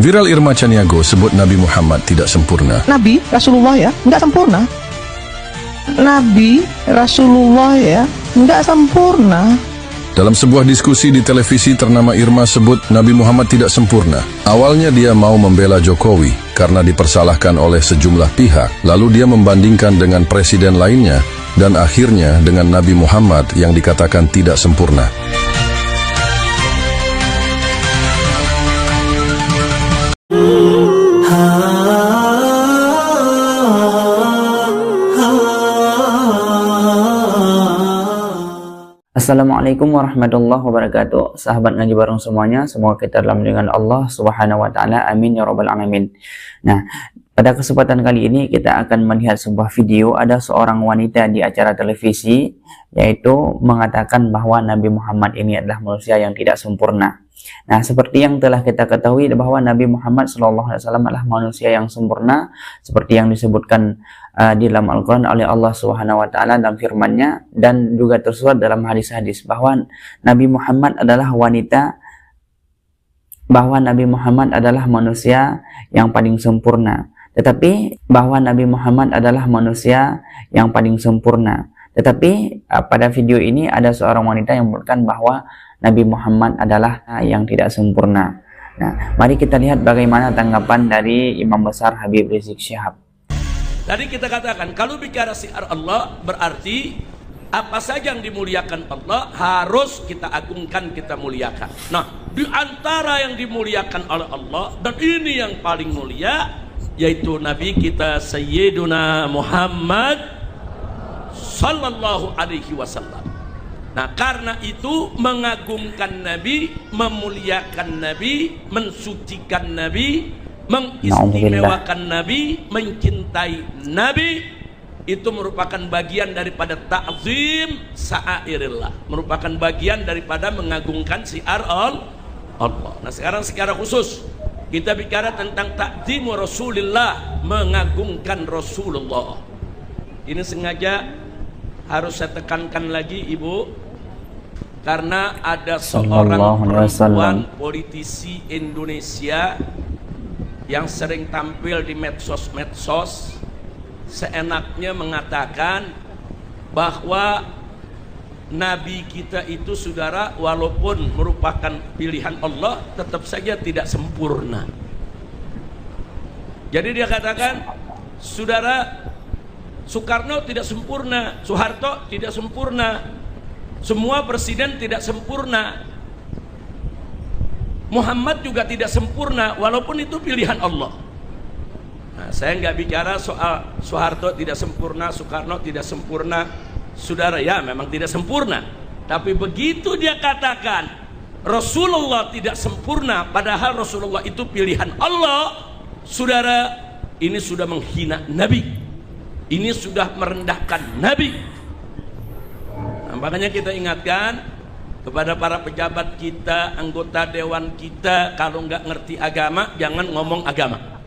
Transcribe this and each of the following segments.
Viral Irma Caniago sebut Nabi Muhammad tidak sempurna. Nabi Rasulullah ya nggak sempurna. Nabi Rasulullah ya nggak sempurna. Dalam sebuah diskusi di televisi ternama Irma sebut Nabi Muhammad tidak sempurna. Awalnya dia mau membela Jokowi karena dipersalahkan oleh sejumlah pihak. Lalu dia membandingkan dengan presiden lainnya dan akhirnya dengan Nabi Muhammad yang dikatakan tidak sempurna. Assalamualaikum warahmatullahi wabarakatuh. Sahabat ngaji bareng semuanya, semoga kita dalam lindungan Allah Subhanahu wa taala. Amin ya rabbal alamin. Nah, pada kesempatan kali ini kita akan melihat sebuah video. Ada seorang wanita di acara televisi yaitu mengatakan bahwa Nabi Muhammad ini adalah manusia yang tidak sempurna. Nah, seperti yang telah kita ketahui bahwa Nabi Muhammad SAW adalah manusia yang sempurna seperti yang disebutkan di dalam Al-Quran oleh Allah Subhanahu wa taala dalam firman-Nya, dan juga tersurat dalam hadis-hadis bahwa Nabi Muhammad adalah wanita, bahwa Nabi Muhammad adalah manusia yang paling sempurna. Tetapi bahwa Nabi Muhammad adalah manusia yang paling sempurna. Tetapi pada video ini ada seorang wanita yang menyebutkan bahwa Nabi Muhammad adalah yang tidak sempurna. Nah, mari kita lihat bagaimana tanggapan dari Imam Besar Habib Rizik Syihab. Tadi kita katakan kalau bicara syiar Allah berarti apa saja yang dimuliakan Allah harus kita agungkan, kita muliakan. Nah, di antara yang dimuliakan oleh Allah dan ini yang paling mulia yaitu Nabi kita Sayyiduna Muhammad Sallallahu Alaihi Wasallam. Nah, karena itu mengagungkan Nabi, memuliakan Nabi, mensucikan Nabi, mengistimewakan Nabi, mencintai Nabi, itu merupakan bagian daripada ta'zim sa'airillah, merupakan bagian daripada mengagungkan syiar Allah. Nah, sekarang secara khusus kita bicara tentang ta'zim Rasulullah, mengagungkan Rasulullah. Ini sengaja harus saya tekankan lagi Ibu, karena ada seorang perempuan politisi Indonesia yang sering tampil di medsos-medsos seenaknya mengatakan bahwa Nabi kita itu, saudara, walaupun merupakan pilihan Allah tetap saja tidak sempurna. Jadi dia katakan, saudara, Soekarno tidak sempurna, Soeharto tidak sempurna, semua presiden tidak sempurna, Muhammad juga tidak sempurna, walaupun itu pilihan Allah. Nah, saya nggak bicara soal Soeharto tidak sempurna, Soekarno tidak sempurna, saudara, ya memang tidak sempurna. Tapi begitu dia katakan Rasulullah tidak sempurna, padahal Rasulullah itu pilihan Allah, saudara, ini sudah menghina Nabi. Ini sudah merendahkan Nabi. Nah, makanya kita ingatkan kepada para pejabat kita, anggota dewan kita, kalau nggak ngerti agama jangan ngomong agama.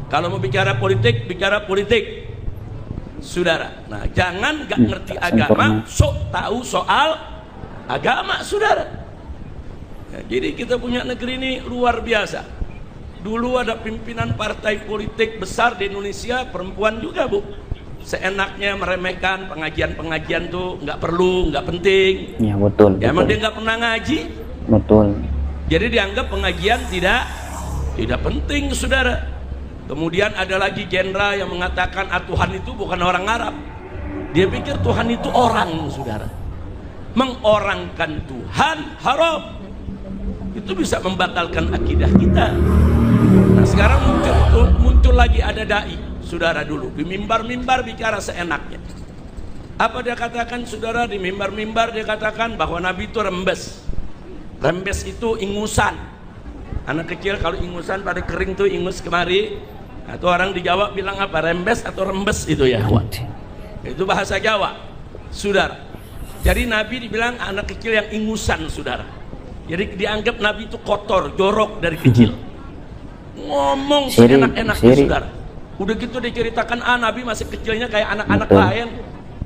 Kalau mau bicara politik, bicara politik, saudara. Nah, jangan nggak ngerti agama, sok tahu soal agama, saudara. Nah, jadi kita punya negeri ini luar biasa. Dulu ada pimpinan partai politik besar di Indonesia, perempuan juga, Bu, seenaknya meremehkan pengajian-pengajian tuh nggak perlu, nggak penting. Ya betul. Ya, emang dia nggak pernah ngaji. Betul. Jadi dianggap pengajian tidak penting, saudara. Kemudian ada lagi jenderal yang mengatakan Tuhan itu bukan orang Arab. Dia pikir Tuhan itu orang, saudara. Mengorangkan Tuhan haram. Itu bisa membatalkan akidah kita. Nah, sekarang muncul lagi ada dai, saudara, dulu di mimbar-mimbar bicara seenaknya. Apa dia katakan, saudara? Di mimbar-mimbar dia katakan bahwa Nabi itu rembes. Rembes itu ingusan. Anak kecil kalau ingusan pada kering tuh ingus kemari. Atau orang di Jawa bilang apa? Rembes atau rembes itu ya. Itu bahasa Jawa, saudara. Jadi Nabi dibilang anak kecil yang ingusan, saudara. Jadi dianggap Nabi itu kotor, jorok dari kecil. Ngomong seenak-enaknya, saudara. Udah gitu diceritakan, Nabi masih kecilnya kayak anak-anak lain,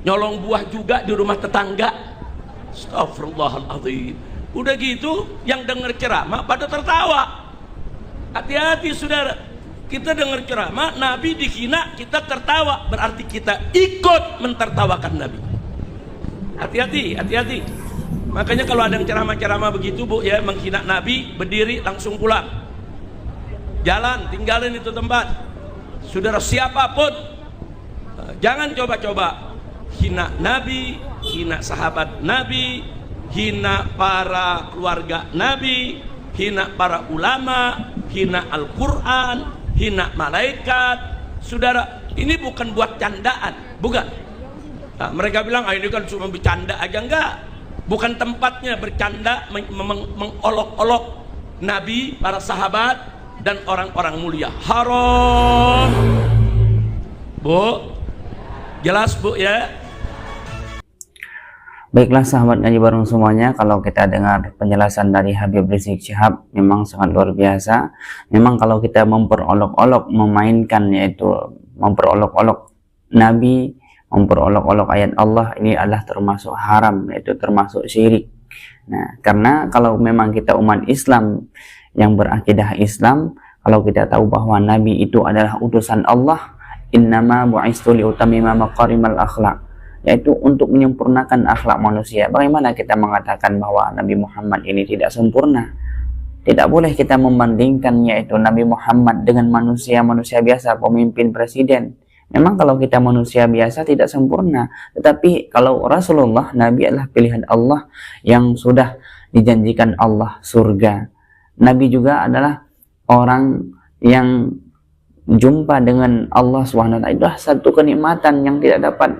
nyolong buah juga di rumah tetangga. Astagfirullahaladzim. Udah gitu yang denger ceramah pada tertawa. Hati-hati saudara. Kita dengar ceramah, Nabi dihina, kita tertawa, berarti kita ikut mentertawakan Nabi. Hati-hati, hati-hati. Makanya kalau ada yang ceramah-ceramah begitu bu ya, menghina Nabi, berdiri langsung pulang. Jalan, tinggalin itu tempat. Saudara siapapun, jangan coba-coba hina Nabi, hina sahabat Nabi, hina para keluarga Nabi, hina para ulama, hina Al-Quran, hina malaikat. Saudara, ini bukan buat candaan, bukan. Nah, mereka bilang ini kan cuma bercanda aja, enggak. Bukan tempatnya bercanda, mengolok-olok Nabi, para sahabat, dan orang-orang mulia. Haram. Bu, jelas bu ya? Baiklah sahabat ngaji bareng semuanya, kalau kita dengar penjelasan dari Habib Rizik Syihab memang sangat luar biasa. Memang kalau kita memperolok-olok, memainkan, yaitu memperolok-olok Nabi, memperolok-olok ayat Allah, ini adalah termasuk haram, yaitu termasuk syirik. Nah, karena kalau memang kita umat Islam yang berakidah Islam, kalau kita tahu bahwa Nabi itu adalah utusan Allah, innama bu'istu liutamima maqarimal akhlaq, yaitu untuk menyempurnakan akhlak manusia. Bagaimana kita mengatakan bahwa Nabi Muhammad ini tidak sempurna? Tidak boleh kita membandingkan yaitu Nabi Muhammad dengan manusia-manusia biasa, pemimpin, presiden. Memang kalau kita manusia biasa tidak sempurna, tetapi kalau Rasulullah, Nabi adalah pilihan Allah yang sudah dijanjikan Allah surga. Nabi juga adalah orang yang jumpa dengan Allah SWT. Itu adalah satu kenikmatan yang tidak dapat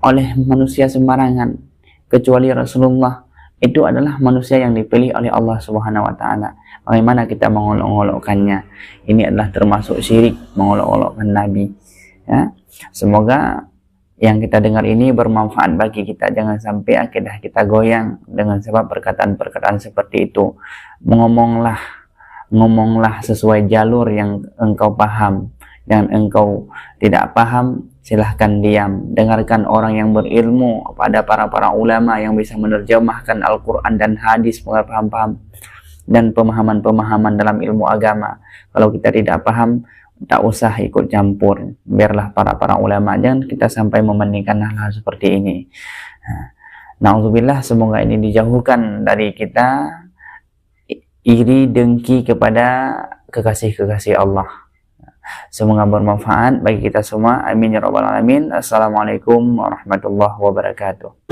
oleh manusia sembarangan, kecuali Rasulullah. Itu adalah manusia yang dipilih oleh Allah SWT. Bagaimana kita mengolok-olokkannya? Ini adalah termasuk syirik, mengolok-olokkan Nabi. Ya, semoga yang kita dengar ini bermanfaat bagi kita. Jangan sampai akidah kita goyang dengan sebab perkataan-perkataan seperti itu. Ngomonglah sesuai jalur yang engkau paham. Dan engkau tidak paham, silahkan diam. Dengarkan orang yang berilmu, pada para ulama yang bisa menerjemahkan Al-Quran dan hadis, paham-paham dan pemahaman-pemahaman dalam ilmu agama. Kalau kita tidak paham, tak usah ikut campur, biarlah para ulama. Jangan kita sampai membandingkan hal-hal seperti ini. Na'udzubillah, semoga ini dijauhkan dari kita iri dengki kepada kekasih-kekasih Allah. Semoga bermanfaat bagi kita semua. Amin ya rabbal alamin. Assalamualaikum warahmatullahi wabarakatuh.